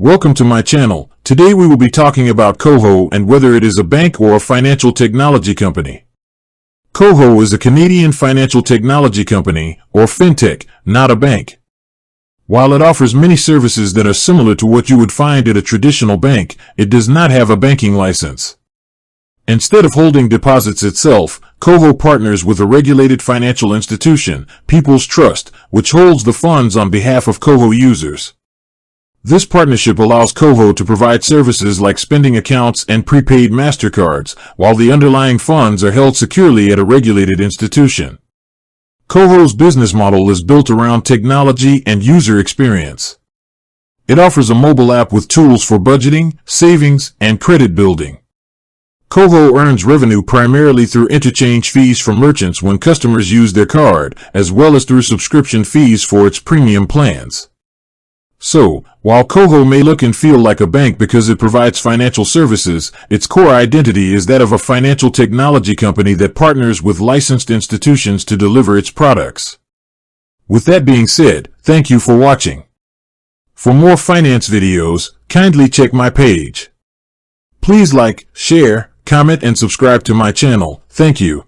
Welcome to my channel. Today we will be talking about Koho and whether it is a bank or a financial technology company. Koho is a Canadian financial technology company, or fintech, not a bank. While it offers many services that are similar to what you would find at a traditional bank, it does not have a banking license. Instead of holding deposits itself, Koho partners with a regulated financial institution, People's Trust, which holds the funds on behalf of Koho users. This partnership allows Koho to provide services like spending accounts and prepaid MasterCards, while the underlying funds are held securely at a regulated institution. Koho's business model is built around technology and user experience. It offers a mobile app with tools for budgeting, savings, and credit building. Koho earns revenue primarily through interchange fees from merchants when customers use their card, as well as through subscription fees for its premium plans. So, while Koho may look and feel like a bank because it provides financial services, its core identity is that of a financial technology company that partners with licensed institutions to deliver its products. With that being said, thank you for watching. For more finance videos, kindly check my page. Please like, share, comment, and subscribe to my channel. Thank you.